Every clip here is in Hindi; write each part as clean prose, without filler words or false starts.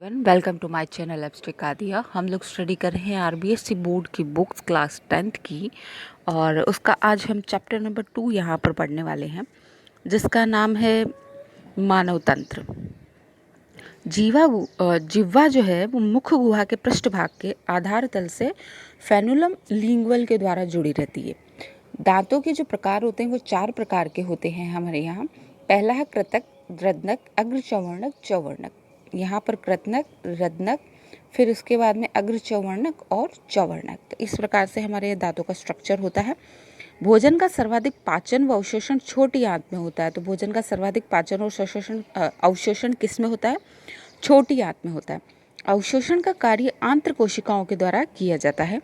Welcome to my channel abstract Aadiya. हम लोग स्टडी कर रहे हैं आरबीएससी बोर्ड की बुक्स क्लास 10th की, और उसका आज हम चैप्टर नंबर 2 यहाँ पर पढ़ने वाले हैं, जिसका नाम है मानव तंत्र। जिह्वा जो है वो मुख्य गुहा के पृष्ठभाग के आधार तल से फेनुलम लिंगुअल के द्वारा जुड़ी रहती है। दांतों के जो प्रकार होते हैं वो 4 प्रकार के होते हैं हमारे यहाँ। पहला है कृतक, रदनक, अग्र चवर्णक, चवर्णक। यहाँ पर कृतनक, रदनक, फिर उसके बाद में अग्र चवर्णक और चवर्णक। तो इस प्रकार से हमारे दांतों का स्ट्रक्चर होता है। भोजन का सर्वाधिक पाचन व अवशोषण छोटी आंत में होता है। तो भोजन का सर्वाधिक पाचन और अवशोषण किस में होता है? छोटी आंत में होता है। अवशोषण का कार्य आंत्र कोशिकाओं के द्वारा किया जाता है।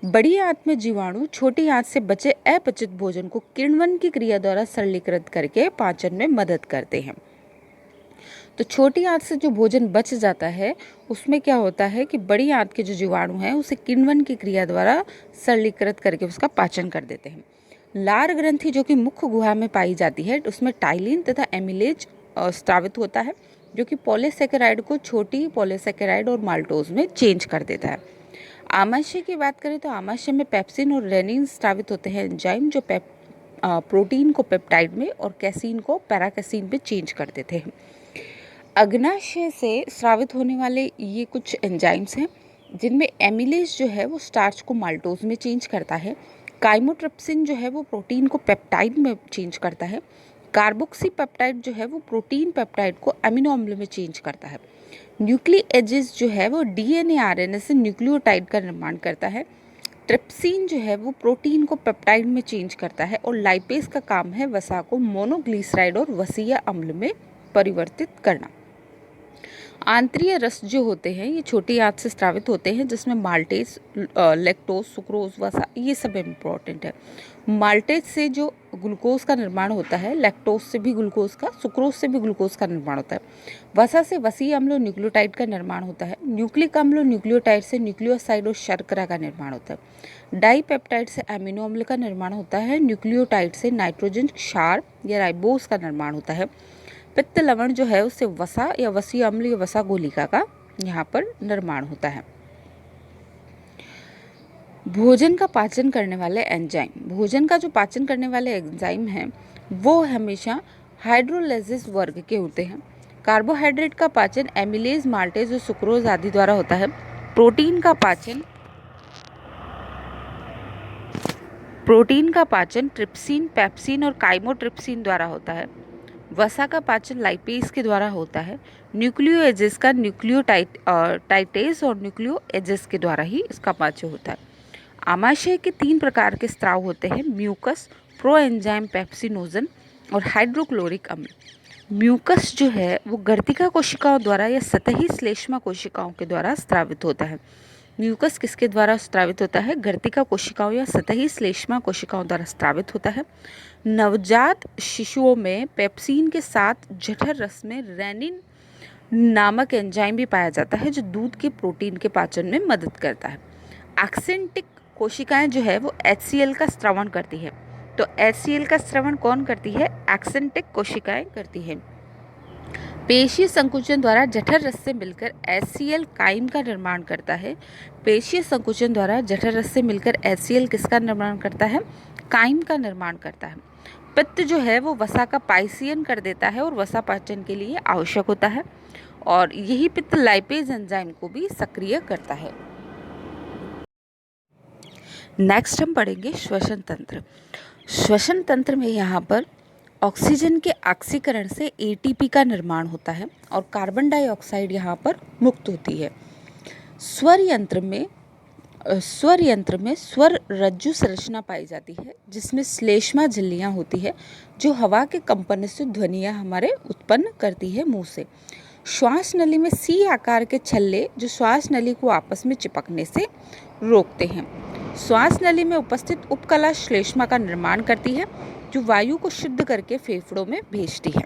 बड़ी आंत में जीवाणु छोटी आंत से बचे अपचित भोजन को किण्वन की क्रिया द्वारा सरलीकृत करके पाचन में मदद करते हैं। तो छोटी आंत से जो भोजन बच जाता है उसमें क्या होता है कि बड़ी आंत के जो जीवाणु हैं उसे किण्वन की क्रिया द्वारा सरलीकृत करके उसका पाचन कर देते हैं। लार ग्रंथि जो कि मुख्य गुहा में पाई जाती है, उसमें टाइलिन तथा एमिलेज स्रावित होता है, जो कि पॉलीसेकेराइड को छोटी पॉलीसेकेराइड और माल्टोज में चेंज कर देता है। आमाशय की बात करें तो आमाशय में पेप्सिन और रेनिन स्रावित होते हैं एंजाइम, जो प्रोटीन को पेप्टाइड में और कैसीन को पैराकैसीन में चेंज कर देते हैं। अग्नाशय से स्रावित होने वाले ये कुछ एंजाइम्स हैं, जिनमें एमिलेज जो है वो स्टार्च को माल्टोज में चेंज करता है। काइमोट्रिप्सिन जो है वो प्रोटीन को पेप्टाइड में चेंज करता है। कार्बोक्सी पेप्टाइड जो है वो प्रोटीन पेप्टाइड को अमीनो अम्ल में चेंज करता है। न्यूक्लिएजेस जो है वो डीएनए आरएनए से न्यूक्लियोटाइड का निर्माण करता है। ट्रिप्सिन जो है वो प्रोटीन को पेप्टाइड में चेंज करता है। और लाइपेज का काम है वसा को मोनोग्लिसराइड और वसीय अम्ल में परिवर्तित करना। आंतरीय रस जो होते हैं ये छोटी आंत से स्रावित होते हैं, जिसमें माल्टेज, लैक्टोज, सुक्रोज, वसा, ये सब इम्पोर्टेंट है। माल्टेज से जो ग्लूकोज का निर्माण होता है, लैक्टोज से भी ग्लूकोज का, सुक्रोज से भी ग्लूकोज का निर्माण होता है। वसा से वसीय अम्ल और न्यूक्लियोटाइड का निर्माण होता है। न्यूक्लिक अम्ल और न्यूक्लियोटाइड से न्यूक्लियोसाइड और शर्करा का निर्माण होता है। डाईपेप्टाइड से अमीनो अम्ल का निर्माण होता है। न्यूक्लियोटाइड से नाइट्रोजन क्षार या राइबोस का निर्माण होता है। पित्त लवण जो है उससे वसा या वसीय अम्ल या वसा गोलिका का यहाँ पर निर्माण होता है। भोजन का पाचन करने वाले एंजाइम, भोजन का जो पाचन करने वाले एंजाइम हैं वो हमेशा हाइड्रोलाइसिस वर्ग के होते हैं। कार्बोहाइड्रेट का पाचन एमिलेज, माल्टेज और सुक्रोज आदि द्वारा होता है। प्रोटीन का पाचन ट्रिप्सिन, पेप्सिन और काइमोट्रिप्सिन द्वारा होता है। वसा का पाचन लाइपेज के द्वारा होता है। न्यूक्लियोएजेस का न्यूक्लियोटाइटेज और न्यूक्लियोएजेस के द्वारा ही इसका पाचन होता है। आमाशय के 3 प्रकार के स्राव होते हैं: म्यूकस, प्रोएंजाइम पेप्सिनोजन और हाइड्रोक्लोरिक अम्ल। म्यूकस जो है वो गर्तिका कोशिकाओं द्वारा या सतही श्लेष्मा कोशिकाओं के द्वारा स्रावित होता है। म्यूकस किसके द्वारा स्रावित होता है? गर्तिका कोशिकाओं या सतही श्लेष्मा कोशिकाओं द्वारा स्रावित होता है। नवजात शिशुओं में पेप्सिन के साथ जठर रस में रेनिन नामक एंजाइम भी पाया जाता है, जो दूध के प्रोटीन के पाचन में मदद करता है। एक्सेंटिक कोशिकाएं जो है वो HCl का स्रवण करती है। तो HCl का स्रवण कौन करती है? एक्सेंटिक कोशिकाएं करती है। पेशीय संकुचन द्वारा जठर रस से मिलकर HCl काइम का निर्माण करता है। पेशीय संकुचन द्वारा जठर रस से मिलकर HCl किसका निर्माण करता है? काइम का निर्माण करता है। पित्त जो है वो वसा का पाइसियन कर देता है और वसा पाचन के लिए आवश्यक होता है, और यही पित्त लाइपेज एंजाइम को भी सक्रिय करता है। नेक्स्ट हम पढ़ेंगे श्वसन तंत्र। श्वसन तंत्र में यहाँ पर ऑक्सीजन के ऑक्सीकरण से ATP का निर्माण होता है और कार्बन डाइऑक्साइड यहाँ पर मुक्त होती है। स्वर यंत्र में स्वर रज्जु संरचना पाई जाती है, जिसमें श्लेष्मा झिल्लियाँ होती है, जो हवा के कंपन से ध्वनियाँ हमारे उत्पन्न करती है मुंह से। श्वास नली में C आकार के छल्ले जो श्वास नली को आपस में चिपकने से रोकते हैं। श्वास नली में उपस्थित उपकला श्लेष्मा का निर्माण करती है, जो वायु को शुद्ध करके फेफड़ों में भेजती है।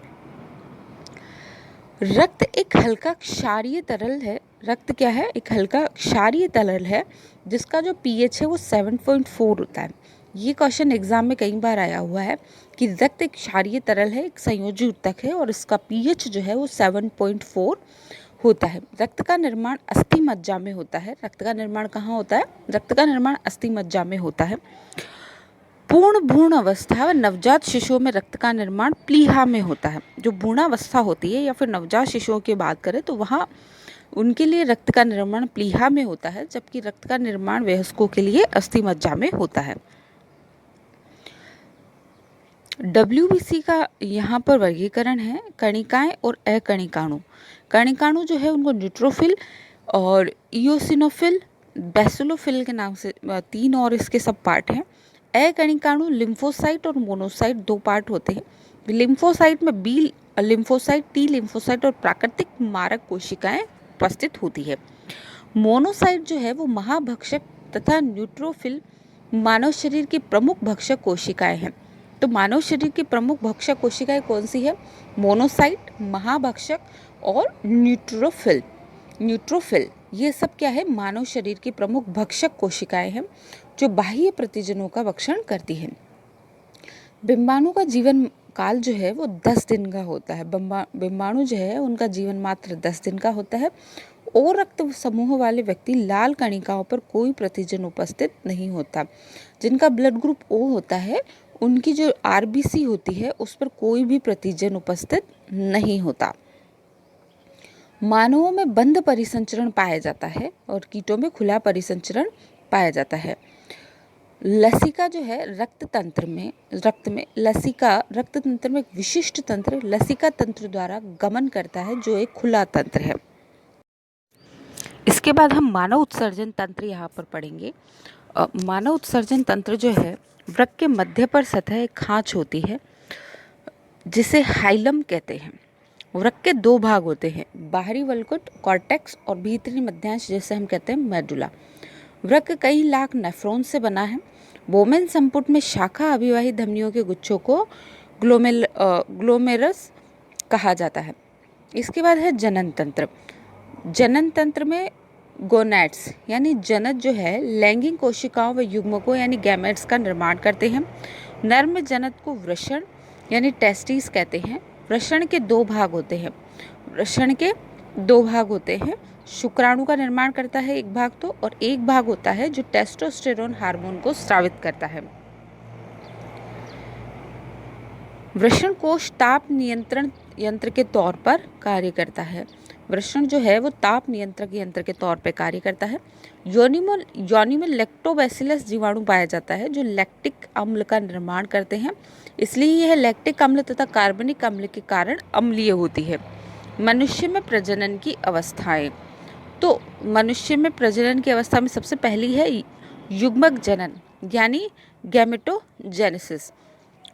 रक्त एक हल्का क्षारीय तरल है। रक्त क्या है? एक हल्का क्षारीय तरल है, जिसका जो pH है वो 7.4 होता है। ये क्वेश्चन एग्जाम में कई बार आया हुआ है कि रक्त एक क्षारीय तरल है, एक संयोजी ऊतक है और इसका pH जो है वो 7.4 होता है। रक्त का निर्माण अस्थि मज्जा में होता है। रक्त का निर्माण कहाँ होता है? रक्त का निर्माण अस्थि मज्जा में होता है। पूर्ण भ्रूण अवस्था व नवजात शिशुओं में रक्त का निर्माण प्लीहा में होता है। जो भ्रूणावस्था होती है या फिर नवजात शिशुओं की बात करें तो वहाँ उनके लिए रक्त का निर्माण प्लीहा में होता है, जबकि रक्त का निर्माण वयस्कों के लिए अस्थि मज्जा में होता है। WBC का यहाँ पर वर्गीकरण है कणिकाएं और अकणिकाणु। कणिकाणु जो है उनको न्यूट्रोफिल और इयोसिनोफिल, बेसिलोफिल के नाम से 3 और इसके सब पार्ट हैं। अकणिकाणु लिम्फोसाइट और मोनोसाइट 2 पार्ट होते हैं। लिम्फोसाइट में बी लिम्फोसाइट, टी लिम्फोसाइट और प्राकृतिक मारक कोशिकाएं उपस्थित होती है। मोनोसाइट जो है वो महाभक्षक तथा न्यूट्रोफिल मानव शरीर की प्रमुख भक्षक कोशिकाएं हैं। तो मानव शरीर की प्रमुख भक्षक कोशिकाएं कौन सी है? मोनोसाइट, महाभक्षक और न्यूट्रोफिल। न्यूट्रोफिल ये सब क्या है? मानव शरीर की प्रमुख भक्षक कोशिकाएं हैं जो बाह्य प्रतिजनों का भक्षण करती हैं। बिंबाणु का जीवन काल जो है वो 10 दिन का होता है। बिंबाणु जो है उनका जीवन मात्र 10 दिन का होता है। और रक्त समूह वाले व्यक्ति लाल कणिकाओं पर कोई प्रतिजन उपस्थित नहीं होता। जिनका ब्लड ग्रुप O होता है उनकी जो RBC होती है उस पर कोई भी प्रतिजन उपस्थित नहीं होता। मानवों में बंध परिसंचरण पाया जाता है और कीटों में खुला परिसंचरण पाया जाता है। लसिका जो है रक्त तंत्र में एक विशिष्ट तंत्र लसिका तंत्र द्वारा गमन करता है जो एक खुला तंत्र है। इसके बाद हम मानव उत्सर्जन तंत्र यहाँ पर पढ़ेंगे। मानव उत्सर्जन तंत्र जो है वृक्क के मध्य पर सतह एक खांच होती है जिसे हाइलम कहते हैं। वृक्क के 2 भाग होते हैं, बाहरी वल्कुट कॉर्टेक्स और भीतरी मध्यांश जिसे हम कहते हैं मेडुला। वृक्क कई लाख नेफ्रॉन से बना है। बोमेन संपुट में शाखा अभिवाही धमनियों के गुच्छों को ग्लोमेरस कहा जाता है। इसके बाद है जनन तंत्र। जनन तंत्र में गोनैड्स यानी जनक जो है लैंगिक कोशिकाओं व युग्मकों यानी गैमेट्स का निर्माण करते हैं। नर में जनक को वृषण यानी टेस्टिस कहते हैं। वृषण के 2 भाग होते हैं। शुक्राणु का निर्माण करता है एक भाग तो, और एक भाग होता है जो टेस्टोस्टेरोन हार्मोन को स्रावित करता है। वृषण कोश ताप नियंत्रण यंत्र के तौर पर कार्य करता है। वृषण जो है वो ताप नियंत्रक यंत्र के तौर पर कार्य करता है। योनि में लैक्टोबैसिलस जीवाणु पाया जाता है जो लैक्टिक अम्ल का निर्माण करते हैं, इसलिए यह लैक्टिक अम्ल तथा कार्बनिक अम्ल के कारण अम्लीय होती है। मनुष्य में प्रजनन की अवस्थाएं। तो मनुष्य में प्रजनन की अवस्था में सबसे पहली है युग्मक जनन यानी गैमेटोजेनेसिस।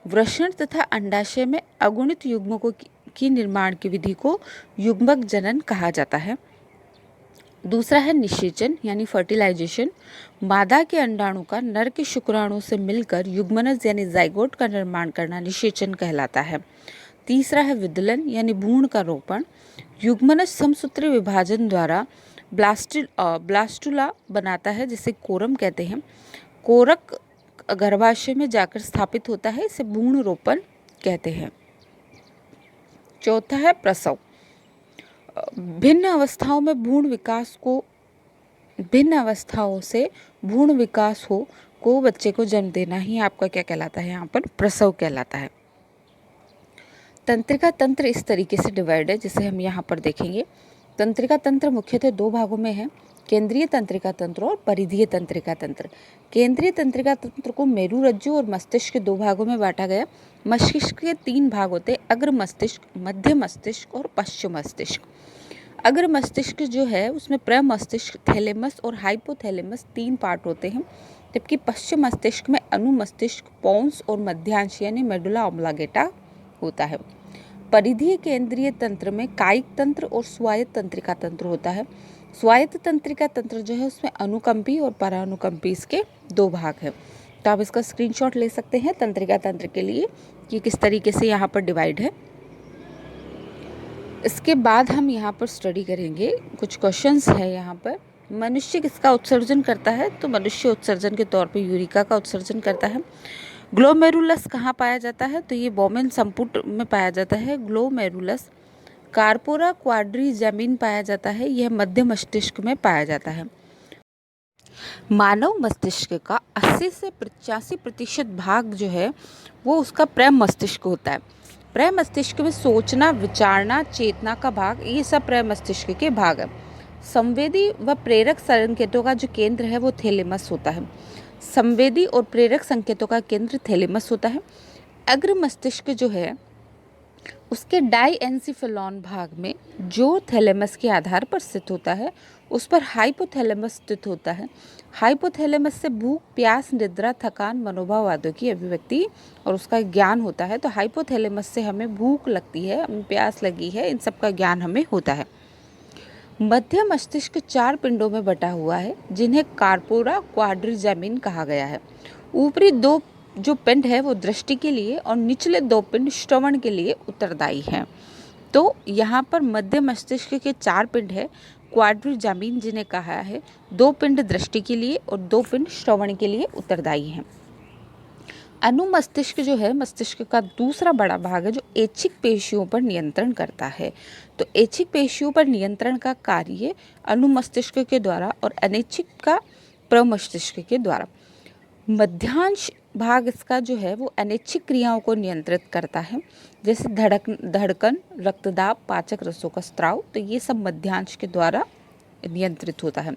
वृषण तथा अंडाशय में अगुणित युग्मकों की निर्माण की विधि को युग्मक जनन कहा जाता है। दूसरा है निषेचन यानी फर्टिलाइजेशन। मादा के अंडाणु का नर के शुक्राणु से मिलकर युग्मनज यानी जाइगोट का निर्माण करना निषेचन कहलाता है। तीसरा है विदलन यानी भ्रूण का रोपण। युग्मनज समसूत्री विभाजन द्वारा ब्लास्टुला बनाता है जिसे कोरम कहते हैं। कोरक गर्भाशय में जाकर स्थापित होता है, इसे भ्रूण रोपण कहते हैं। चौथा है प्रसव। भिन्न अवस्थाओं से भ्रूण विकास को बच्चे को जन्म देना ही आपका क्या कहलाता है? यहाँ पर प्रसव कहलाता है। तंत्रिका तंत्र इस तरीके से डिवाइड है जिसे हम यहाँ पर देखेंगे। तंत्रिका तंत्र मुख्यतः 2 भागों में है, केंद्रीय तंत्रिका तंत्र और परिधीय तंत्रिका तंत्र। केंद्रीय तंत्रिका तंत्र को मेरुरज्जु और मस्तिष्क के 2 भागों में बांटा गया। मस्तिष्क के 3 भाग होते हैं, अग्र मस्तिष्क, मध्य मस्तिष्क और पश्चिम मस्तिष्क। अग्र मस्तिष्क जो है उसमें प्रमस्तिष्क, थैलेमस और हाइपोथैलेमस 3 पार्ट होते हैं, जबकि पश्चिम मस्तिष्क में अनुमस्तिष्क, पोन्स और मध्यांश यानी मेडुला ऑब्लांगेटा होता है। परिधीय केंद्रीय तंत्र में कायिक तंत्र और स्वायत्त तंत्रिका तंत्र होता है। स्वायत्त तंत्रिका तंत्र जो है उसमें अनुकंपी और परानुकंपी इसके 2 भाग हैं। तो आप इसका स्क्रीनशॉट ले सकते हैं तंत्रिका तंत्र के लिए कि किस तरीके से यहाँ पर डिवाइड है। इसके बाद हम यहाँ पर स्टडी करेंगे, कुछ क्वेश्चंस है यहाँ पर। मनुष्य किसका उत्सर्जन करता है? तो मनुष्य उत्सर्जन के तौर पर यूरिका का उत्सर्जन करता है। ग्लोमेरुलस कहाँ पाया जाता है? तो ये बोमेन संपुट में पाया जाता है ग्लोमेरुलस। कार्पोरा क्वाड्रिजेमिन पाया जाता है, यह मध्य मस्तिष्क में पाया जाता है। मानव मस्तिष्क का 80 से 85% भाग जो है वो उसका प्रैम मस्तिष्क होता है। प्रैम मस्तिष्क में सोचना, विचारना, चेतना का भाग, ये सब प्रैम मस्तिष्क के भाग है। संवेदी व प्रेरक संकेतों का जो केंद्र है वो थैलेमस होता है। संवेदी और प्रेरक संकेतों का केंद्र थैलेमस होता है। अग्र मस्तिष्क जो है उसके डाईएन्सिफेलॉन भाग में जो थैलेमस के आधार पर स्थित होता है उस पर हाइपोथैलेमस स्थित होता है। हाइपोथैलेमस से भूख, प्यास, निद्रा, थकान, मनोभाव आदि की अभिव्यक्ति और उसका ज्ञान होता है। तो हाइपोथैलेमस से हमें भूख लगती है, प्यास लगी है, इन सब का ज्ञान हमें होता है। मध्य मस्तिष्क 4 पिंडों में बटा हुआ है जिन्हें कार्पोरा क्वाड्रिजेमिन कहा गया है। ऊपरी 2 जो पिंड है वो दृष्टि के लिए और निचले 2 पिंड श्रवण के लिए उत्तरदायी हैं। तो यहाँ पर मध्य मस्तिष्क के 4 पिंड है क्वाड्रिजेमिन जिन्हें कहा है, 2 पिंड दृष्टि के लिए और 2 पिंड श्रवण के लिए उत्तरदायी हैं। अनुमस्तिष्क जो है मस्तिष्क का दूसरा बड़ा भाग है जो ऐच्छिक पेशियों पर नियंत्रण करता है। तो ऐच्छिक पेशियों पर नियंत्रण का कार्य अनुमस्तिष्क के द्वारा और अनैच्छिक का प्रमस्तिष्क के द्वारा। मध्यांश भाग इसका जो है वो अनैच्छिक क्रियाओं को नियंत्रित करता है, जैसे धड़कन, रक्तदाब, पाचक रसों का स्त्राव। तो ये सब मध्यांश के द्वारा नियंत्रित होता है।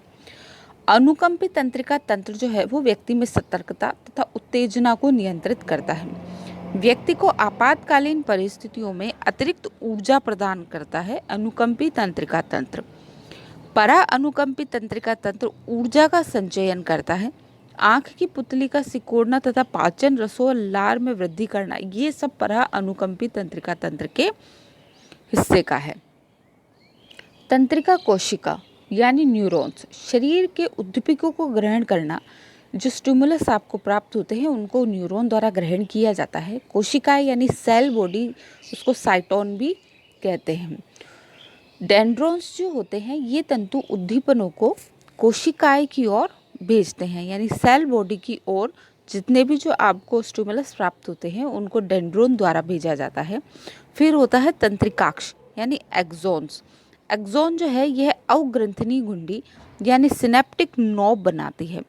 अनुकंपी तंत्रिका तंत्र जो है वो व्यक्ति में सतर्कता तथा उत्तेजना को नियंत्रित करता है। व्यक्ति को आपातकालीन परिस्थितियों में अतिरिक्त ऊर्जा प्रदान करता है अनुकंपी तंत्रिका तंत्र। परा अनुकंपी तंत्रिका तंत्र ऊर्जा का संचयन करता है। आँख की पुतली का सिकोड़ना तथा पाचन, रसों और लार में वृद्धि करना, ये सब परा अनुकंपी तंत्रिका तंत्र के हिस्से का है। तंत्रिका कोशिका यानी न्यूरॉन्स, शरीर के उद्दीपकों को ग्रहण करना, जो स्टिमुलस आपको प्राप्त होते हैं उनको न्यूरॉन द्वारा ग्रहण किया जाता है। कोशिकाएं यानी सेल बॉडी, उसको साइटोन भी कहते हैं। डेंड्रॉन्स जो होते हैं ये तंतु उद्दीपनों को कोशिकाएं की ओर भेजते हैं, यानी सेल बॉडी की ओर जितने भी जो आपको स्टिमुलस प्राप्त होते हैं उनको डेंड्रोन द्वारा भेजा जाता है। फिर होता है तंत्रिकाक्ष यानी एक्सॉन्स। एक्सॉन जो है यह अवग्रंथनी गुंडी यानी सिनेप्टिक नॉब बनाती है।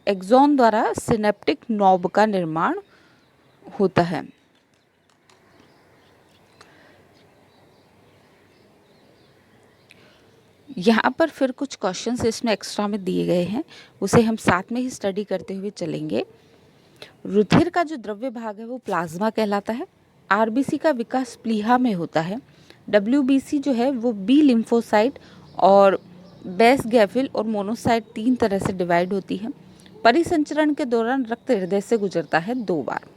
एक्सॉन द्वारा सिनेप्टिक नॉब का निर्माण होता है। यहाँ पर फिर कुछ क्वेश्चंस इसमें एक्स्ट्रा में दिए गए हैं, उसे हम साथ में ही स्टडी करते हुए चलेंगे। रुधिर का जो द्रव्य भाग है वो प्लाज्मा कहलाता है। आरबीसी का विकास प्लीहा में होता है। डब्ल्यूबीसी जो है वो बी लिम्फोसाइट और बेस गैफिल और मोनोसाइट 3 तरह से डिवाइड होती है। परिसंचरण के दौरान रक्त हृदय से गुजरता है 2 बार।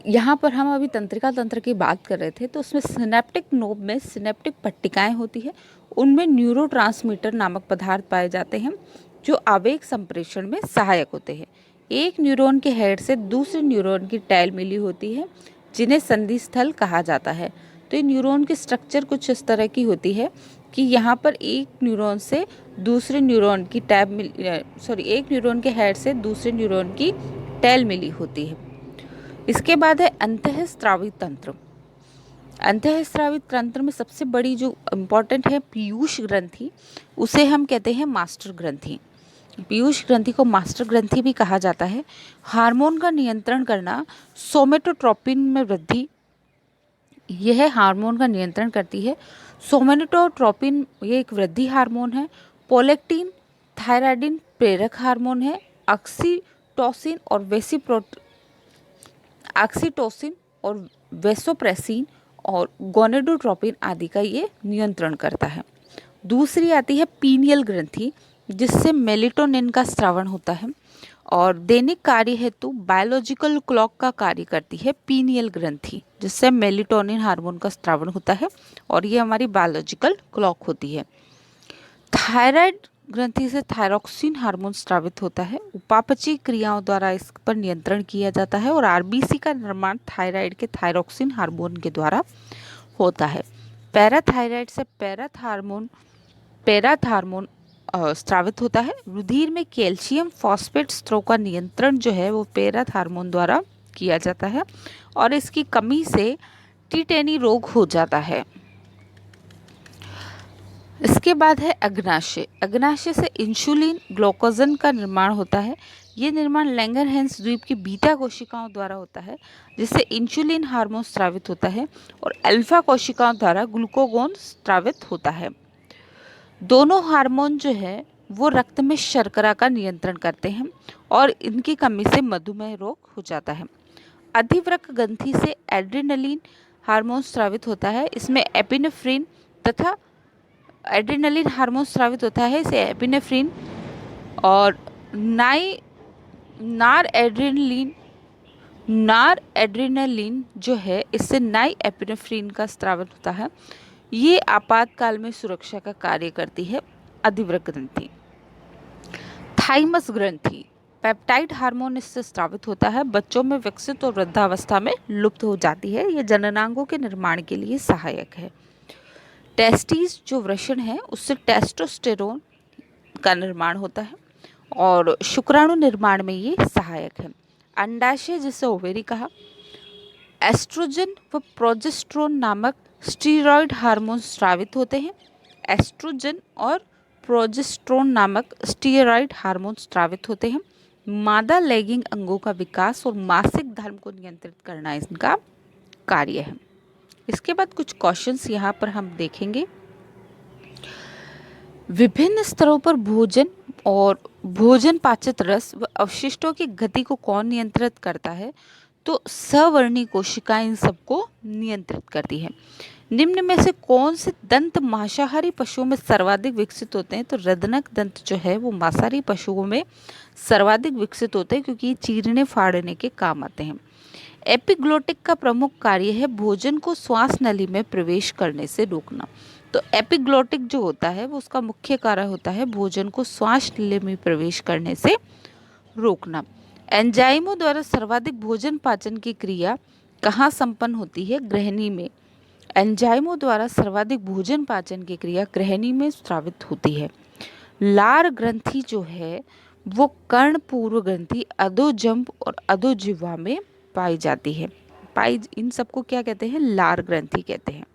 यहाँ पर हम अभी तंत्रिका तंत्र की बात कर रहे थे, तो उसमें सिनेप्टिक नोब में सिनेप्टिक पट्टिकाएं होती है, उनमें न्यूरोट्रांसमीटर नामक पदार्थ पाए जाते हैं जो आवेग संप्रेषण में सहायक होते हैं। एक न्यूरॉन के हेड से दूसरे न्यूरॉन की टेल मिली होती है जिन्हें संधि स्थल कहा जाता है। तो ये न्यूरॉन की स्ट्रक्चर कुछ इस तरह की होती है कि यहाँ पर एक न्यूरॉन से दूसरे न्यूरॉन की एक न्यूरॉन के हेड से दूसरे न्यूरॉन की टेल मिली होती है। इसके बाद है अंतःस्रावी तंत्र। अंतःस्रावी तंत्र में सबसे बड़ी जो इम्पोर्टेंट है पीयूष ग्रंथि, उसे हम कहते हैं मास्टर ग्रंथि। पीयूष ग्रंथि को मास्टर ग्रंथि भी कहा जाता है। हार्मोन का नियंत्रण करना, सोमेटोट्रोपिन में वृद्धि, यह हार्मोन का नियंत्रण करती है। सोमेटोट्रोपिन ये एक वृद्धि हार्मोन है। प्रोलैक्टिन, थायराइडिन प्रेरक हार्मोन है। ऑक्सीटोसिन और वेसोप्रेसिन और गोनेडोट्रोपिन आदि का ये नियंत्रण करता है। दूसरी आती है पीनियल ग्रंथि, जिससे मेलेटोनिन का स्रावन होता है और दैनिक कार्य हेतु बायोलॉजिकल क्लॉक का कार्य करती है पीनियल ग्रंथि, जिससे मेलेटोनिन हार्मोन का स्रावन होता है और ये हमारी बायोलॉजिकल क्लॉक होती है। थायराइड ग्रंथि से थायरोक्सिन हार्मोन स्रावित होता है। उपापचयी क्रियाओं द्वारा इस पर नियंत्रण किया जाता है और आरबीसी का निर्माण थायराइड के थायरोक्सिन हार्मोन के द्वारा होता है। पैराथायराइड से पैराथ हार्मोन स्रावित होता है। रुधिर में कैल्शियम फॉस्फेट स्त्रोत का नियंत्रण जो है वो पैराथ हार्मोन द्वारा किया जाता है और इसकी कमी से टिटेनी रोग हो जाता है। इसके बाद है अग्नाशय। अग्नाशय से इंसुलिन ग्लूकोजन का निर्माण होता है। ये निर्माण लैंगरहैंस द्वीप की बीटा कोशिकाओं द्वारा होता है, जिससे इंसुलिन हार्मोन स्रावित होता है और अल्फा कोशिकाओं द्वारा ग्लूकागोन स्रावित होता है। दोनों हार्मोन जो है वो रक्त में शर्करा का नियंत्रण करते हैं और इनकी कमी से मधुमेह रोग हो जाता है। अधिवृक्क ग्रंथि से एड्रेनलिन हार्मोन स्रावित होता है। इसमें एपिनेफ्रिन तथा एड्रेनलिन हार्मोन स्रावित होता है, इसे एपिनेफ्रिन और नार एड्रेनलिन जो है इससे नाई एपिनेफ्रिन का स्रावन होता है। ये आपातकाल में सुरक्षा का कार्य करती है। अधिवृक्क ग्रंथि। थाइमस ग्रंथि पेप्टाइड हार्मोन इससे स्रावित होता है। बच्चों में विकसित और वृद्धावस्था में लुप्त हो जाती है। यह जननांगों के निर्माण के लिए सहायक है। टेस्टिस जो वृषण है उससे टेस्टोस्टेरोन का निर्माण होता है और शुक्राणु निर्माण में ये सहायक है। अंडाशय जिसे ओवेरी कहा, एस्ट्रोजन व प्रोजेस्टेरोन नामक स्टीरॉयड हार्मोन स्रावित होते हैं। एस्ट्रोजन और प्रोजेस्टेरोन नामक स्टीरॉयड हार्मोन स्रावित होते हैं। मादा लैंगिक अंगों का विकास और मासिक धर्म को नियंत्रित करना इनका कार्य है। इसके बाद कुछ क्वेश्चंस यहाँ पर हम देखेंगे। विभिन्न स्तरों पर भोजन और भोजन पाचित रस व अवशिष्टों की गति को कौन नियंत्रित करता है? तो सवर्णी कोशिकाएं इन सबको नियंत्रित करती है। निम्न में से कौन से दंत मांसाहारी पशुओं में सर्वाधिक विकसित होते हैं? तो रदनक दंत जो है वो मांसाहारी पशुओं में सर्वाधिक विकसित होते हैं, क्योंकि ये चीरने फाड़ने के काम आते हैं। एपिग्लोटिक का प्रमुख कार्य है भोजन को श्वास नली में प्रवेश करने से रोकना। तो एपिग्लोटिक जो होता है वो उसका मुख्य कार्य होता है भोजन को श्वास नली में प्रवेश करने से रोकना। एंजाइमों द्वारा सर्वाधिक भोजन पाचन की क्रिया कहाँ संपन्न होती है? ग्रहणी में। एंजाइमों द्वारा सर्वाधिक भोजन पाचन की क्रिया ग्रहणी में स्रावित होती है। लार ग्रंथि जो है वो कर्णपूर्व ग्रंथि, अधोजंब और अधोजिह्वा में पाई जाती है। इन सबको क्या कहते हैं? लार ग्रंथि कहते हैं।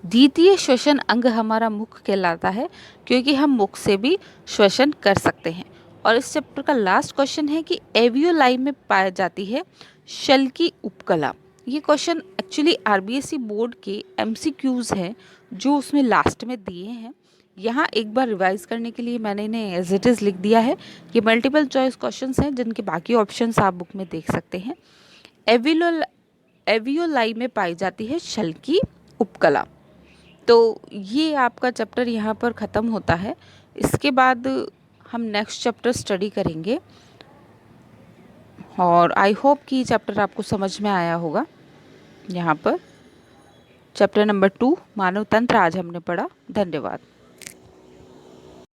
द्वितीय श्वसन अंग हमारा मुख कहलाता है, क्योंकि हम मुख से भी श्वसन कर सकते हैं। और इस चैप्टर का लास्ट क्वेश्चन है कि एवियोलाई में पाई जाती है शल की उपकला। ये क्वेश्चन एक्चुअली आरबीएसई बोर्ड के एमसीक्यूज हैं जो उसमें लास्ट में दिए हैं। यहाँ एक बार रिवाइज करने के लिए मैंने इन्हें एज इट इज़ लिख दिया है। ये मल्टीपल चॉइस क्वेश्चंस हैं जिनके बाकी ऑप्शंस आप बुक में देख सकते हैं। एवियोलाई में पाई जाती है शल की उपकला। तो ये आपका चैप्टर यहाँ पर ख़त्म होता है। इसके बाद हम नेक्स्ट चैप्टर स्टडी करेंगे और आई होप कि चैप्टर आपको समझ में आया होगा। यहाँ पर चैप्टर नंबर 2 मानव तंत्र आज हमने पढ़ा। धन्यवाद।